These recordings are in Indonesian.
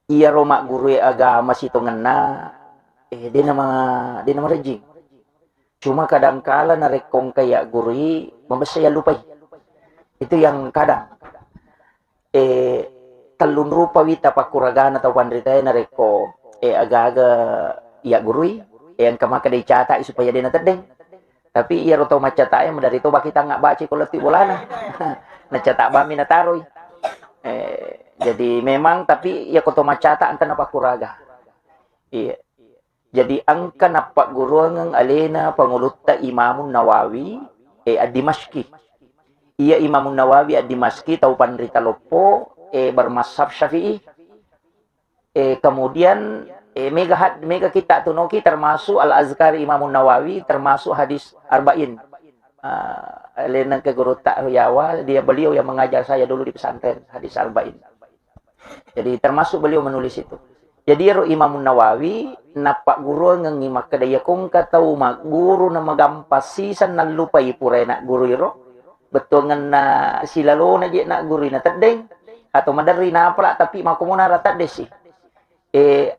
iya ro mak guru agama situ ngena dia nama rejing. Cuma kadang kala narekong kayak guru membesaya lupai. Itu yang kadang eh talun rupa wita pakuragana atau pandritaya nareko aga-aga iya gurui yang kamaka day cata supaya dia natedeng. Tapi iya roto macata yang dari to bakita nggak baca kolektif bolana. Nacata bami nataroy. Jadi memang tapi ya koto macata angka napa kuraga. Iya. Jadi angka napa guru ng alena pangulutta Imamun Nawawi ad-Dimashqi. Iya Imamun Nawawi ad-Dimashqi tau pandrita lopo bermashab Syafi'i. Kemudian mega kita tunoki termasuk Al-Azkari Imamun Nawawi termasuk hadis arba'in. Alena ke guru Ta'yawa dia beliau yang mengajar saya dulu di pesantren hadis arba'in. Jadi termasuk beliau menulis itu. Jadi ro Imamun Nawawi napak guru ngengimak kedaya kong katau mak guru na magampasi san nalupai purai nak guru ro. Betul ngena silalo na je nak guru na tedeng atau madari na apa tapi makumuna rata desi.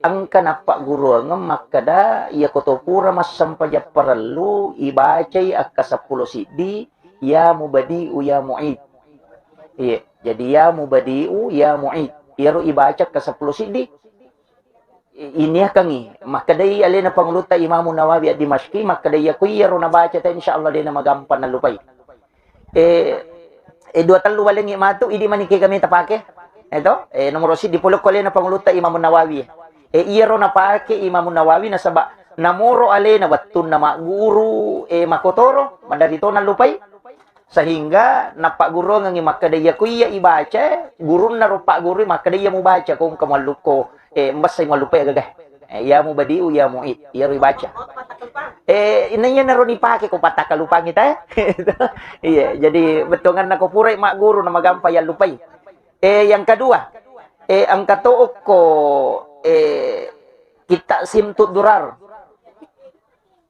Angka napak guru ngemak kada ia kotopura mas sampaja perlu ibacai akka 10 sidi ya mubadi'u ya mu'id. Iya, jadi ya mubadi'u ya mu'id. Iro ibaca ke 10 sidi. Ini akangi. Maka day alina panguluta Imamun Nawawi at Dimashqi, maka day ako iro na baca ta insyaallah din na magampan na lupay. Dua talu waling imato, idi maniki kami tapake. Ito, nomor 6 dipulok ko alina panguluta Imamun Nawawi. Iro na pake Imamun Nawawi na saba namoro alina watun na maguru makotoro, madarito na lupay. Sehingga napak guru ngangi makadaya kuya ibaca guru na rupa guru makadaya mo baca kung kamaluko masay malupa agagay ya mo badiu ya mo it ya ibaca inanya naro ni pake ko pataka lupa kita iya jadi betongan nako purai mak guru na magampa ya lupay yang kedua ang katuok ko kita simtut durar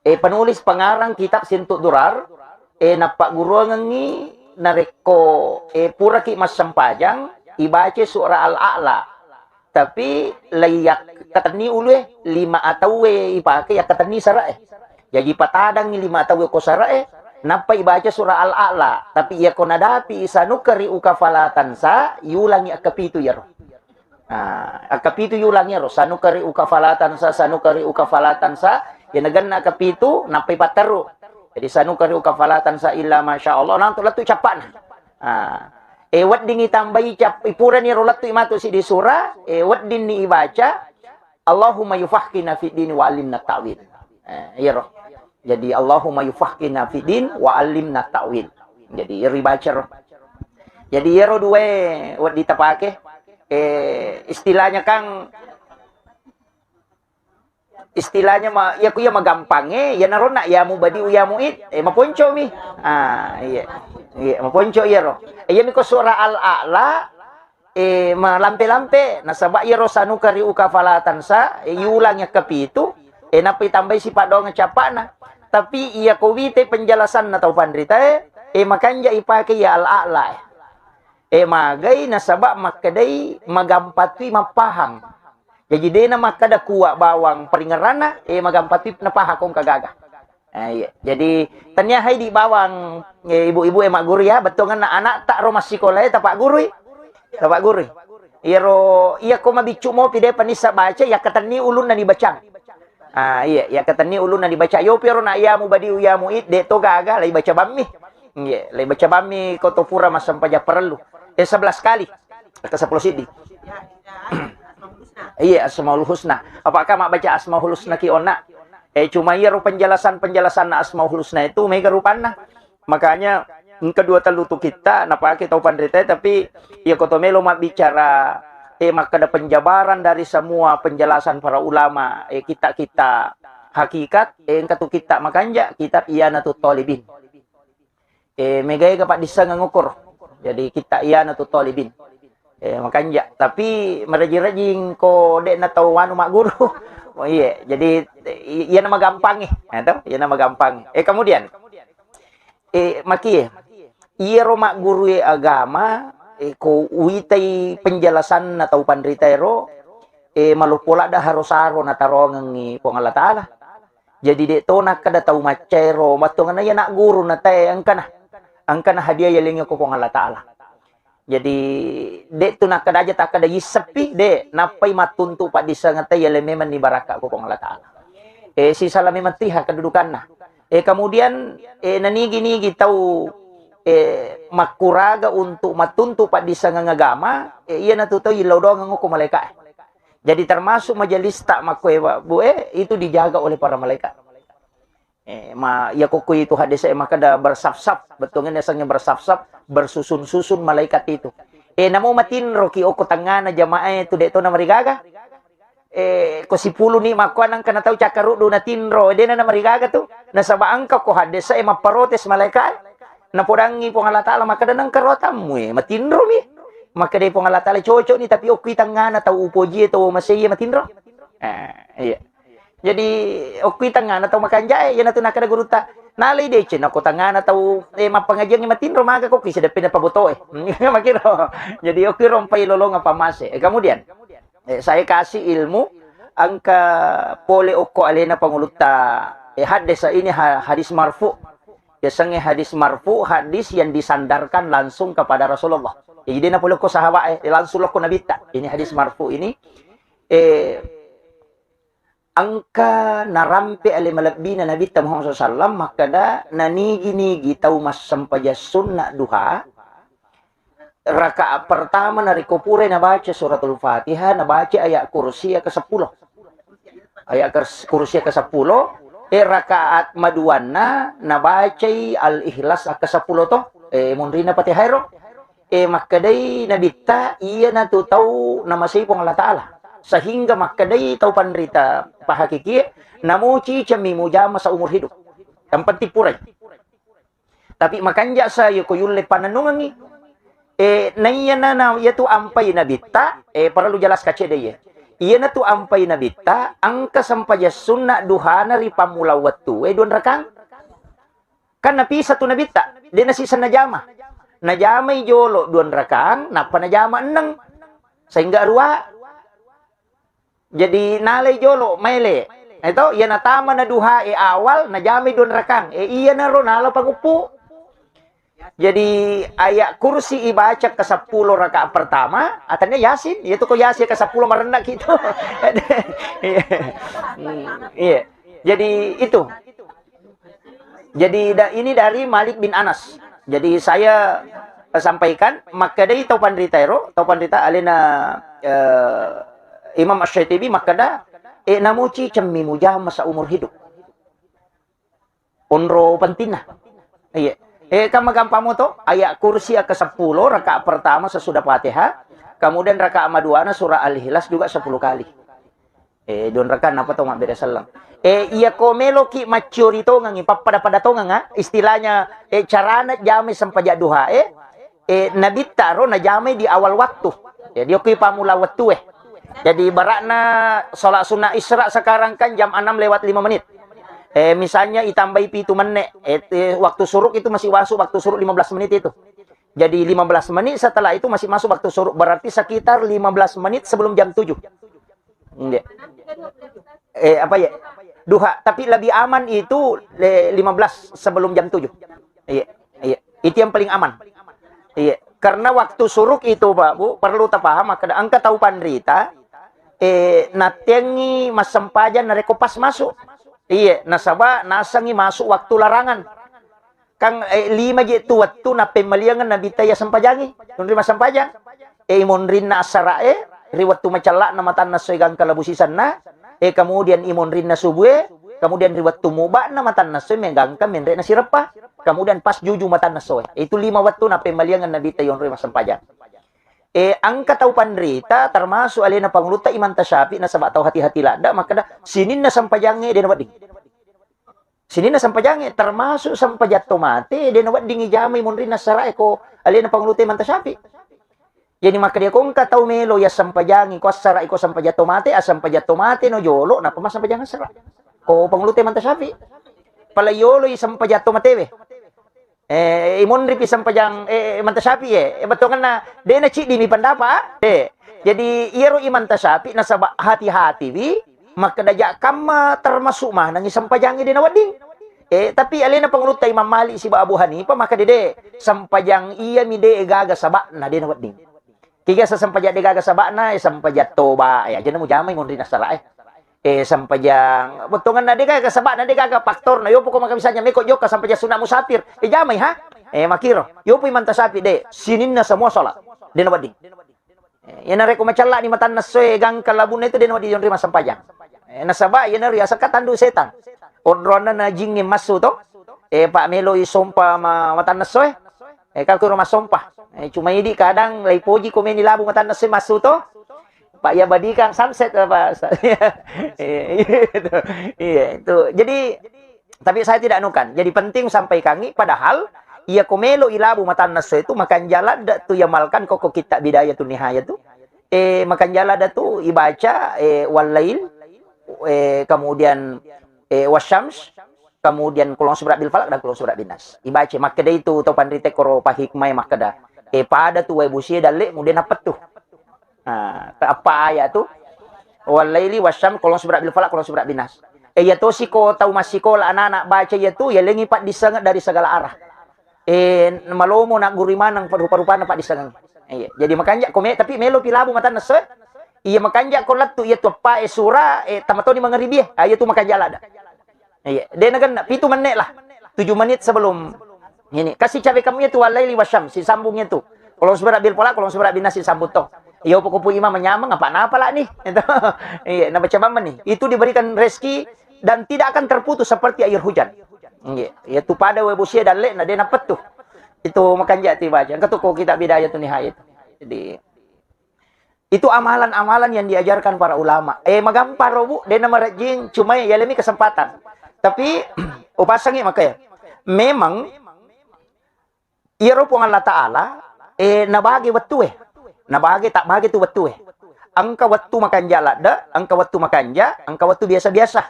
penulis pengarang kitab simtut durar napak guru ngangi nareko pura ki mas sampajang ibace surah al-a'la tapi layak katani ulu 5 atau ipake ya katani sara jadi patadang 5 atau ko sara napa ibaca surah al-a'la tapi ya konadapi sanukari ukafalatan sa yulangi akapitu ya akapitu yulangi ro sanukari ukafalatan sa ya naganna akapitu napa ipataru. Jadi sanukari ukafalatan sa illa masya Allah nanti latu capan. Wat dingi tambahi cap ipura ni rolatu imatu si di surah. Wat din ni ibaca Allahumma yufahkina fid din wa alimna ta'wil. Iya roh. Jadi Allahumma yufahkina fid din wa alimna ta'wil. Jadi ribaca roh. Jadi ya roh dua wat ditapake. Istilahnya kang istilahnya ya kuya magampange ya narona ya mubadi ya muid maponco mi iya maponco ya ro ya mi ko surah al-a'la malampe-lampe nasaba ya ro sanukari ukafalatan sa yulangnya kepitu napi tambah si padong capana tapi iya ko wite penjelasan na tau pandrita makanja ipake ya al-a'la magay nasaba makadai magampatwi mapahang. Jadi dia nama kada kuat bawang peringerana, magampatip na pahakong kagaga. Jadi tanya hai di bawang ibu-ibu emak guru ya, betul kan anak tak rumah sekolah tapak guru. Iya ko mabicu mo pide panisa baca ya katani ulun na dibaca. Iya ya katani ulun na dibaca. Yo pero na ya mu badi ya mu it de to gaga lai baca bammi. Iya, lai baca bammi ko to pura masampaja perlu. 11 kali. Ke 10 sidi. Iya Asmaul Husna. Apakah mak baca Asmaul Husna ki ona? Cuma iya penjelasan Asmaul Husna itu mega rupana. Makanya kedua telutu kita napa kita tahu pandrita tapi ya kotomelo mak bicara maka ada penjabaran dari semua penjelasan para ulama kita hakikat katu kita makanya kitab Iyanatut Talibin. Mega kapak disa ngukur. Jadi kita Iyanatut Talibin. Makanya tapi merajing-rajing ko dek na tawanu mak guru. Oh iya, jadi iya nama gampang tahu? Iya nama gampang. Kemudian maki iya ro mak guru agama ko uitai penjelasan atau pandrita ro malupula dah harus-haro na tarongan ni po Allah Ta'ala. Jadi dito na kada tau macero, matungan na yan na guru na tayo, ang kana hadiah yaling ko po Allah Ta'ala. Jadi dito na kada aja tak kada yisapi, napay matuntu pa di sa nga tayo, yaling memang ni baraka ko po Allah Ta'ala. Si salami matiha kedudukan na. Kemudian nanigi-nigi tau makuraga untuk matuntu pa di sa nga ngagama, iya natuto ilaw doang ang ko malaikat. Jadi termasuk majelis tak makwewa itu dijaga oleh para malaikat. Ya kuku itu hadis maka dah bersaf-saf, betulnya nasangnya bersaf-saf, bersusun-susun malaikat itu. Namo matin roki oko tangana jamaah itu deto na marigaga. Ko si pulo ni makuan ang kanataw cakaru do na tinro, na marigaga tu. Nasaba angka ko hadis maparotes malaikat. Napodangi po Allah Ta'ala maka danang karotam mo matinro mi. Maka day po Allah Ta'ala cocok ni tapi okwi tangana tau upoji tau masaya matinro. Iya. Jadi okwi tangana tau makanja yan nato nakada guruta. Nalay day chen ako tangana tau mapangajian ni matinro maga ko kisa dapin na pabuto Makiro. Jadi okwi rompay lolong pamase. Kemudian saya kasih ilmu angka pole oko alena panguluta hadis ini hadis marfu. Biasanya hadis marfu hadis yang disandarkan langsung kepada Rasulullah. Jadi na pula ko sahabat langsung ko nabita. Ini hadis marfu ini angka narampi ali malabbi na nabita Muhammad SAW maka da nanigi-nigi tau mas sampaja sunnah duha rakaat pertama na rikopure na baca suratul Fatihah na baca ayat kursi ke-10. Ayat kursi ke-10 rakaat maduana na baca al-ikhlas ke-10 to munrina patihairo makadai nabita iya na tu tahu nama si Allah Ta'ala sehingga makadai tahu panderita pahakiki namuci cemi mujama sa umur hidup tempat tipurai tapi makanja saya ko yulle pananungangi naiya na iya tu ampai nabita perlu jelas kace deh iya na tu ampai nabita angka sampaja sunnah duhana ri pamula watu duan rakang kan napi satu nabita dia nasi sanajama najamay jolo duan rakang napa najama eneng sehingga arwa jadi nalay jolo maile itu iya natama na duha awal najamay duan rakang iya na ro nalo pangupu jadi ayat kursi ibaca ke-10 rakaat pertama atanya yasin itu ko yasin ke-10 merendah gitu iya jadi itu jadi ini dari Malik bin Anas. Jadi saya sampaikan maka dari taupan rita alina Imam Asy-Syaitibi maka da namuci cemmi mujah masa umur hidup. Unro pentina. Iya. Kamagampamo to ayat kursi ke-10 rakaat pertama sesudah Fatihah, kemudian rakaat maduana surah Al-Ikhlas juga 10 kali. Don rakaat apa to mabeda salam. Iya komelo ki mature to ngangi papada to nga istilahnya carana jami sampaja duha nabita ro na jami di awal waktu jadi oke pamula waktu jadi barakna salat sunnah Isra sekarang kan jam 6 lewat 5 menit misalnya itambai 7 menit waktu suruk itu masih masuk waktu suruk 15 menit itu jadi 15 menit setelah itu masih masuk waktu suruk berarti sekitar 15 menit sebelum jam 7 apa ya duha, tapi lebih aman itu 15 sebelum jam 7. Iya. Itu yang paling aman. Iya. Karena waktu suruk itu, Pak, Bu, perlu paham, maka angka tahu pandrita, natengi masampajan nareko pas masuk. Iya, nasaba nasangi masuk waktu larangan. Kang 5 jitu waktu na pemaliangan nabitaya sampajangi. Nunri masampajang. Monrin na asarae, riwatu macala na matan na soigang kalabusisan na. Kemudian imon rin na subuhe, kemudian riwat tumuba na matan na soy, menggangka menre na sirapa, kemudian pas juju matan na soy. Itu 5 waktu na pemaliangan na bita yon rin masampajan. Ang kataw panrita, termasuk alina panguluta iman tasyapi na sabat tau hati-hati lada, maka da sinin na sampajange din wading. Sinin na sampajange, termasuk sampajat tomate, din wading ijamay mon rin na saray ko alina panguluta iman tasyapi. Jadi maka dia kung kataw melo ya sampajangi ko sara iko sampajat tomate no yolo na pama sampajangan sara. Ko pangulute man tasyapi. Pala yolo sampajat tomate we. Imon ripi sampajang man tasyapi batongan na de na chi di mi pandapa. Jadi iero iman tasapi nasaba hati-hati bi maka dajak kama termasuk mah nang sampajangi di nawading. Tapi alena pangurut Imam Malik si Abu Hanifah maka dede sampajang iya mide gaga sabak na di nawading. Tiga sa sampajak de gaga sabak na sampajak toba ya jangan mo jamay ngon rin nasara sampajang betongan na de gaga sabak na de gaga faktor na yo po ko makabisanya meko yo ka sampajak sunat musafir. Jamay ha. Makiro yo po iman tasapi de sinin na semua salat di nawading. Yan na ko macala ni matan nasoy gang kalabun na ito din wadi yon rin masampayang. Nasaba yan na rin asa katandu setan. Odron na jingin masu to. Pak Melo isompa matan nasoy. Kalkuro masompa. Cuma idi kadang lay poji ko nilabu matan nasoy masu to. Pak ya badi kang sunset apa. Itu. Jadi tapi saya tidak anukan. Jadi penting sampai kangi padahal ia komelo ilabu matan naso itu makan jalan tu yamalkan koko kita bidaya tu nihaya tu makan jalan tu ibaca walail kemudian wasyams kemudian kulon surat bil falak dan kulon surat binas ibaca maka dia itu to pandrite koro pahikmai maka dah pada tu webusi dalek kemudian apa tu apa ayat tu walaili wasyam kulon surat bil falak kulon surat binas ya to siko tahu masiko anak-anak baca ya tu ya lengi pat disangat dari segala arah malomo nak guriman ng rupa-rupa na padisangan. Jadi makanya kome tapi melo pilabu mata na sir. Iya makanya kolat tu iya tu pa sura tamato ni mga ribi. Ayo tu makajala da. Dia nagan 7 menit lah. 7 menit sebelum ini. Kasih cabe kamu itu walaili wasyam si sambungnya tu. Kalau surat bil pola, kalau surat binas si sambut to. Iyo pokok imam menyamang apa lah nih. Itu. Iya, na baca mama nih. Itu diberikan rezeki dan tidak akan terputus seperti air hujan. Ya tu pada webusia dan lek na dia dapat tuh. Itu makan jati baca. Ketuko kita bidaya tu nihayat. Jadi itu amalan-amalan yang diajarkan para ulama. Magampar bu, dia nama rajin cuma ya lemi kesempatan. Tapi upasangi makanya. Memang iro Allah Taala nabagi waktu nabagi tak bagi tu waktu angka waktu makan jala da, angka waktu makan ja, angka waktu biasa-biasa.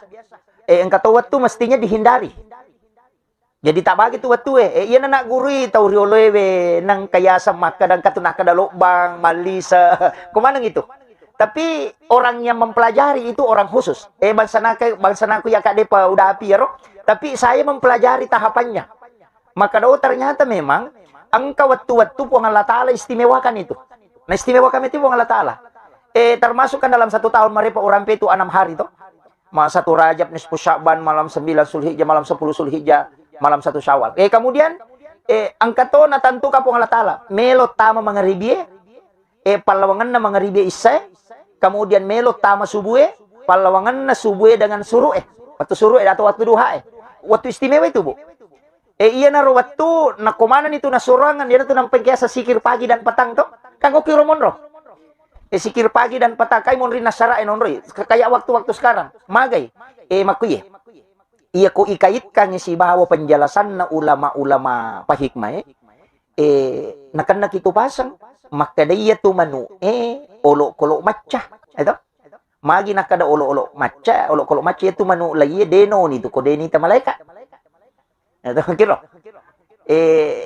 Angka tu waktu mestinya dihindari. Jadi tak bagi tu waktu iya nak guri tau riolowe nang kaya sama kadang katunah kada lobang malisa kemana gitu. Tapi orang yang mempelajari itu orang khusus. Bangsa naku ya kak depa udah api ya roh. Tapi saya mempelajari tahapannya. Maka ternyata memang angka waktu-waktu Puang Allah Ta'ala istimewakan itu. Nah istimewakan itu Puang Allah Ta'ala. Termasuk kan dalam 1 tahun mereka orang itu 6 hari toh. 1 Rajab, nisfu Sya'ban, malam 9 Zulhijjah, malam 10 Zulhijjah, malam 1 Syawal. Kemudian angka to na tentu ka Puang Allah Ta'ala. Melo tama mangaribie, palawangan na mangaribie isa, kemudian melo tama subuhe, palawangan na subuhe dengan suruh waktu suruh atau waktu duha waktu istimewa itu bu. Iya na waktu na kumanan itu na surangan dia tu nampeng kaya sa sikir pagi dan petang to. Kang oki romonro. Sikir pagi dan petang kay monri nasara enonro. Kayak waktu-waktu sekarang. Magay. Makuye. Iya ko ikaitkan si bahawa penjelasan na ulama-ulama pahikmah nakan nakitu pasang maka dia tu manu olok-kolok macah itu magi nakada olok-olok macah olok-kolok macah itu manu lagi deno ni tu ko deni ta malaikat itu kira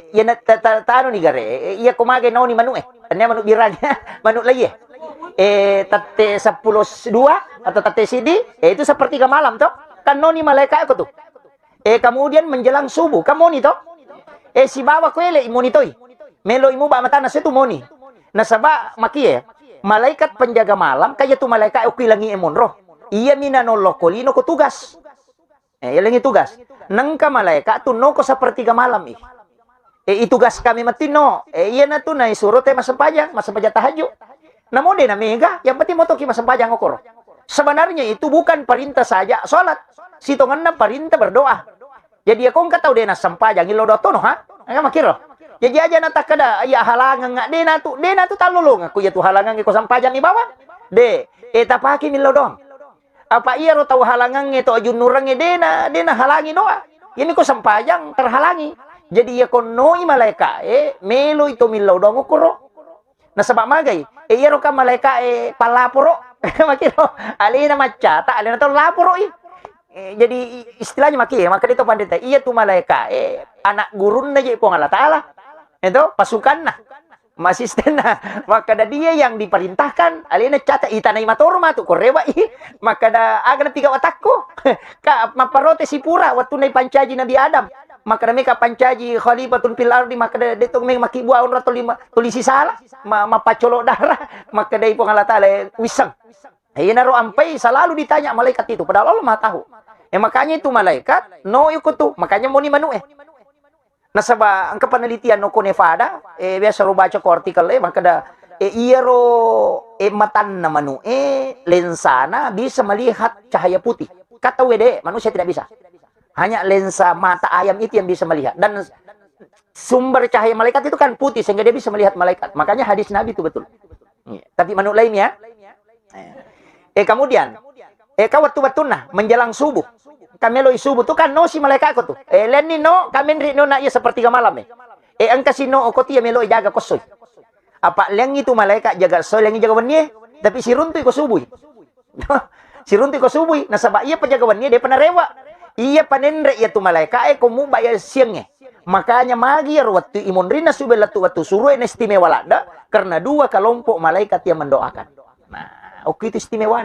ya na tano ni gare iya ko magi no ni manu anya manu biranya manu lagi tate 12 atau tate sidi itu sepertiga malam toh. Kan noni malaikat aku tuh. Kemudian menjelang subuh, kamu ni toh. Si bawa ko ele imonitoy. Melo imu ba mata na setu moni. Nasaba makiye. Malaikat penjaga malam kaya tu malaikat ukilangi emonro. Iya minanolok kolino ko tugas. Ilangi tugas. Nangka malaikat tu no ko sepertiga malam itugas kami matino. Iya na tu na isuro te masempajang tahajud. Namun de na mega, yang penting mo to ki masempajang okoro. Sebenarnya itu bukan perintah saja salat. Sitongan na perintah berdoa. Jadi aku enggak tahu dena sampajang ilodoto no ha? Nga makiro. Jadi aja nata kada ya halangan nga dena tu talulung aku ya tu halangan ko sampajang ibawa. Tapaki milodong. Apa iya ro tahu halangan itu ajunurang dena halangi doa. Ini ko sampajang terhalangi. Jadi ya ko noi malaika melo itu milodong ko ro. Nasabak magay iya ro ka malaika palaporo. Makiro alina macata alina to laporo jadi istilahnya maka itu pandai iya tu malaika anak gurun na je Puang Allah Ta'ala itu pasukan nah Masisten na. Maka da dia yang diperintahkan, alina cata itanay matorma tu korewa maka da aga na piga watakko. Ka maparote si pura waktu nay pancaji Nabi Adam. Maka da meka pancaji khalifatun fil ardi maka da detong may makibuaon ra tulisi sala mapacolo darah maka da ipo ngalata wisang. Ayun na ro ampay selalu ditanya malaikat itu padahal Allah Maha tahu. Makanya itu malaikat no ikutu makanya mo ni manu nasa ba ang kapanalitian no ko Nevada biasa ro baca ko artikel maka da iya ro matan na manu lensa na bisa melihat cahaya putih kata wede manusia tidak bisa hanya lensa mata ayam itu yang bisa melihat dan sumber cahaya malaikat itu kan putih sehingga dia bisa melihat malaikat makanya hadis Nabi itu betul tapi manu lainnya kemudian waktu nah menjelang subuh kamelo subuh tu kan no si malaikat ko tu leni no kamen ri no na iya sepertiga malam ang kasino ko tiya melo jaga kosoy apa leng itu malaikat jaga soy leng jaga wenye tapi si runtu ko subuh si runtu ko subuh nasaba iya penjaga wenye dia penarewa iya panenre iya tu malaikat komu bayar siang makanya magi waktu imun rina subel waktu suruh istimewa lada karena dua kelompok malaikat yang mendoakan nah oke itu istimewa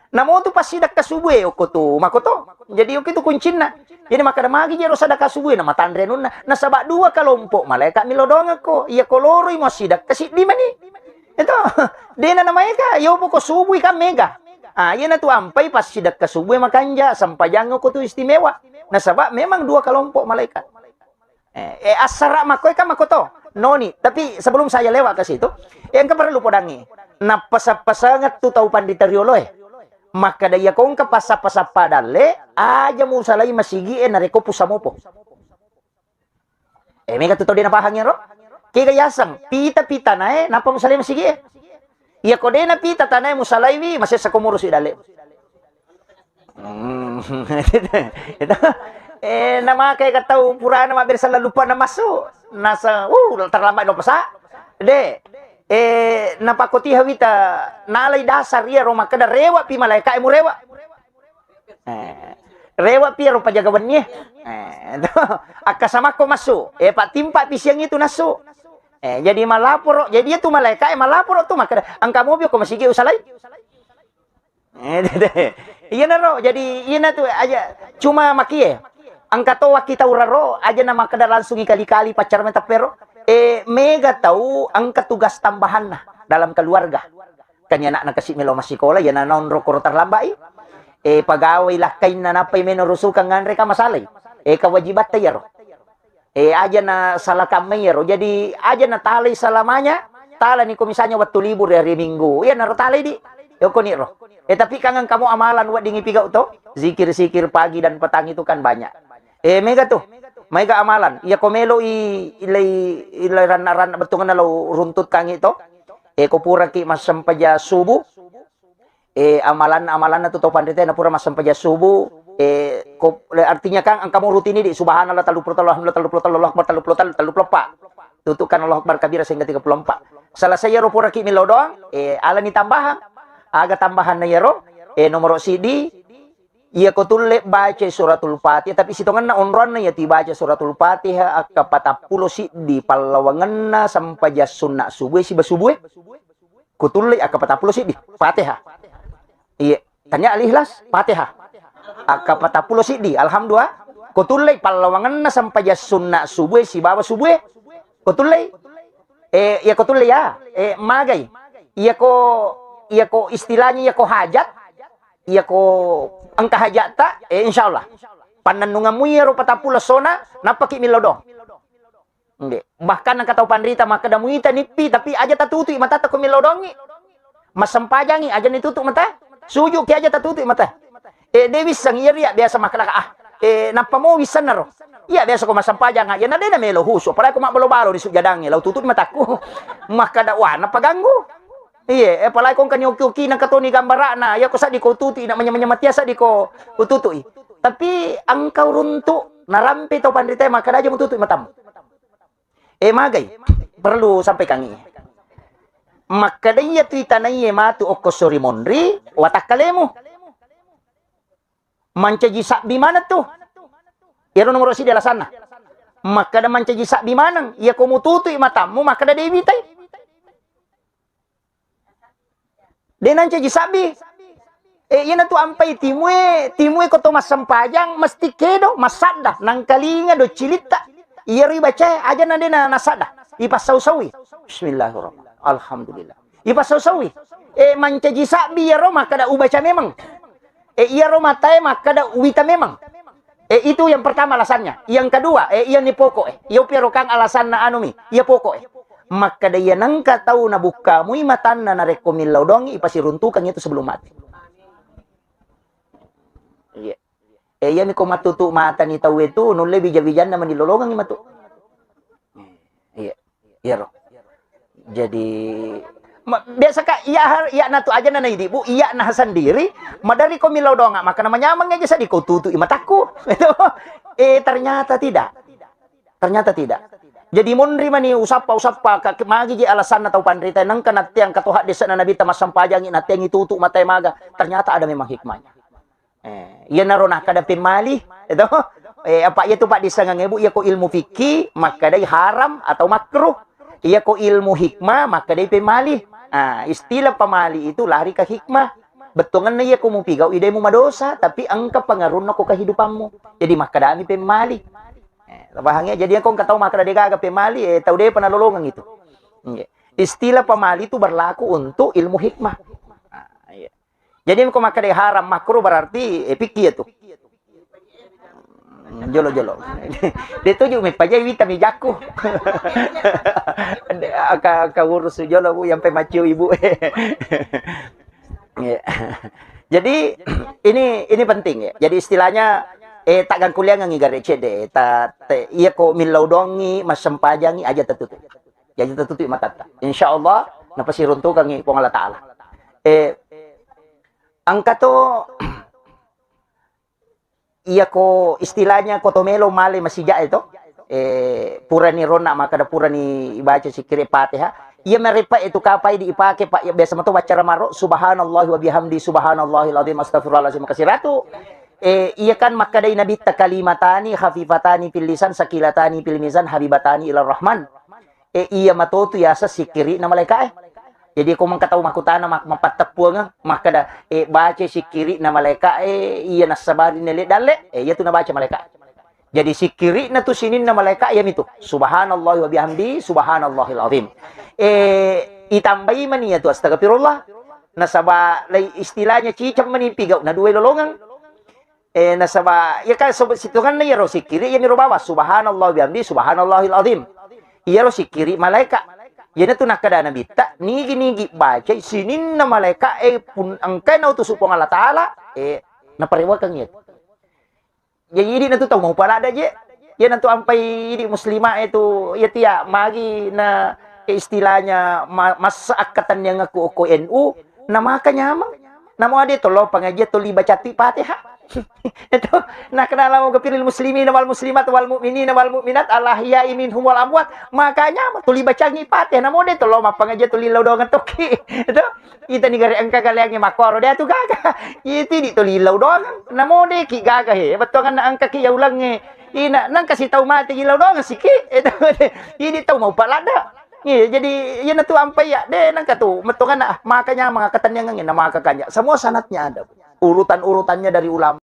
namo tu pasti dak kasubuh oko tu makoto jadi oke itu kuncina jadi maka da magi jero sadaka subuh na matandre nun na sabak dua kelompok malaikat milodong ko iya koloro mo sidak kasi di mani itu dena na maika yo ko subuh ka mega iya na tu ampai pas sidak kasubuh makanja sampajang ko tu istimewa na sabak memang dua kelompok malaikat asara makoy ka makoto noni tapi sebelum saya lewat ke situ yang perlu podangi na pasapasangat tu tau panditariolo maka daya kong kapasa-pasa padale aja mo salay masigi nareko pusamopo mega tuto din napahangin ro kigayasang pita-pita na napa mo salay masigi iya ko din na pita tanay mo salay masya sa kumuro si dali ito namakay kataw pura na mabir sa lalupa na maso nasa terlambat no pasa de napakoti hawita nalay dasar iya ro makada rewa pi malaika mo rewa rewa pi ro pajagawan niya akasama ko maso patimpa pi siyang itu naso jadi malapor jadi itu malaika malapor to makada ang kamobyo ko masigi usalay iya na ro jadi iya na to aja cuma makie ang katowa kita uraro aja na makada langsung ikali-kali pacar meta pero mega tahu ang katugas tambahan na dalam keluarga. Kanya nak kasi melo masikola yan na non rokor tarlambai. Pagaway lakay na napay menorusukan nganre ka masalay. Kawajibat tayaro. Aja na salah kamayaro. Jadi aja na talay salamanya. Tala ni komisanya waktu libur hari Minggu. Yan na talay di. Yoko ni ro. Tapi kangang kamu amalan wat dingi pigaw to. Zikir-zikir pagi dan petang itu kan banyak. Mega tuh. Mega amalan. Iya komelo ilay ran betungan na lo runtut kang ito. Kupura ki masampaja subuh. Amalan na to pandite na pura masampaja subuh. Artinya kang ang kamu rutin ini subhanallah 33 alhamdulillah 33 Allah akbar 34 tutukan Allah akbar kabira sehingga 34. Salah saya ro pura ki milo doang. Ala ni tambahan. Aga tambahan na yero. Nomor CD iya ko tulle baca suratul Fatihah tapi sitongan na onron na yati baca suratul Fatihah akka 40 si di palawangan na sampai sunna subuh si basubuh ko tulle akka 40 si di Fatihah iya tanya al-Ikhlas Fatihah akka 40 si di alhamdulillah ko tulle palawangan na sampai sunna subuh si baba subuh ko tulle iya ko tulle ya magay iya ko istilahnya iya ko hajat iya ko ang kahajata insyaallah pananungan mo yero patapula sona napaki milodo hindi bahkan ang kataw panrita makadamuita nipi tapi aja tatutu mata ta ko milodongi masampajangi aja nitutu mata suju ki aja tatutu mata dewi sang iya biasa makalaka napamo wisan na ro iya biasa ko masampajang ya na melo huso para ko mabalobaro di sujadangi law tutut mataku makadawa napaganggo iya, palagi kong kanyuki ng katoni gambara na, ya ko sa di ko tuti na manya-manya sa di ko ututui. Tapi ang kaurunto narampi to pandite makadajo mo tutui matam. Magay perlu sampai kangi. Makadaya tu itanay matu okosori monri watak kalemo. Mancaji sa di mana tuh? Iro nomor si dela sana. maka da mancaji sabi manang iya ko mututu matamu maka da debitai de nancaji sabi yan tu ampai timue ko to masampajang mesti kedo masada nang kalinga do cilita iya ri baca aja nade na nasada ipasau-sawi bismillahirrahmanirrahim alhamdulillah ipasau-sawi mancaji sabi ya ro maka da ubaca memang iya ro matai maka da uwita memang itu yang pertama alasannya. Yang kedua, iya ni pokok Iyo pero kang alasan na ano mi. Iya pokok Maka daya nang kataw na buka mo matan na narekomilaw dong ipasiruntukan itu sebelum mati. Iya. Iya ni ko matutu mata ni taw itu nule bija-bijan naman nilolongan ni matu. Iya. Iya ro. Jadi biasa kak iya na tu aja na ibu iya na sendiri madari ko milaw dong maka namanya amang aja sa di ko tutu mataku ternyata tidak jadi munri mani usapa magi ji alasan na tau pandrita nang kanat yang katuha desa na nabita masampajang inateng itutu matay maga ternyata ada memang hikmahnya iya narona kada pimali itu apa itu pak disangang ibu iya ko ilmu fikih maka dai haram atau makruh iya ko ilmu hikmah maka dai pimali istilah pamali itu lari ke hikmah. Betongan na iya kumupigaw, ide mo madosa, tapi angka pangaron na ko kahidupan jadi makadami pemali. Bahangnya, jadi kung kataw makadadigaga pemali, tau de panalolongan itu. Istilah pamali itu berlaku untuk ilmu hikmah. Jadi kung makadai haram makruh berarti pikir itu. Jolo. Dito yung may pajay wita mi jaku. Kawurus jolo bu yang pemacu ibu. Jadi ini penting ya. Jadi istilahnya takkan kuliah ngigare cede iya ko milaw dongi masampajangi aja tertutup. Jadi tertutup matata. Insyaallah napasirunto kangi pong Allah Taala. Angka to iya ko istilahnya kotomelo male masija itu pura ni rona maka da pura ni ibaca sikire Fatihah iya merepa itu kapai diipake pak ya biasa mato baca ramaro subhanallah wa bihamdi subhanallahil azim astaghfirullahalazim kasiratu iya kan maka dai nabi kalimatani khafifatani fil lisan sakilatani fil mizan habibatani ila rahman iya matoto yasa sikiri na malaikat jadi kung mangkataw makutana mapatapuang maka da baca si kiri na malaikat iya nasabari nile dale iya tu na baca malaikat jadi si kiri na tu sinin na malaikat iya mito subhanallah wa bihamdi subhanallahil azim itambayi man iya tu astagfirullah nasaba lay istilahnya cicam manipigaw na duwe lolongan nasaba ya kan situkan na iya ro si kiri iya miro bawa subhanallah wa bihamdi subhanallahil azim iya ro si kiri malaikat yan ito nakadana bita nigi baca sinin na malaika pun angkay na utusok po ng Allah Ta'ala napariwag kang yun jadi na ito taw mau pala da je yan ito ampay di muslima ito yatiya magi na istilahnya mas akatan yang aku NU na makanyamang na mo adi tolo pangajya tuli bacati Fatihah itu nakkenala mo gapiril muslimin wal muslimat wal mu'minin wal mu'minat alahya minhum wal amwat makanya tuli bacangi Fatihah namo de tolo mapangaja tuli lawdongan toki itu kita ni gari angka kaliang makoro dia tu gaga iti di tuli lawdongan namo de ki gaga he betongan na angka ki ulang ina nang kasih tahu mati ki lawdongan siki itu ini tahu mau palada jadi yan tu ampai ya de nang katu metongan makanya mga katanyang na makakanya semua sanatnya ada urutan-urutannya dari ulama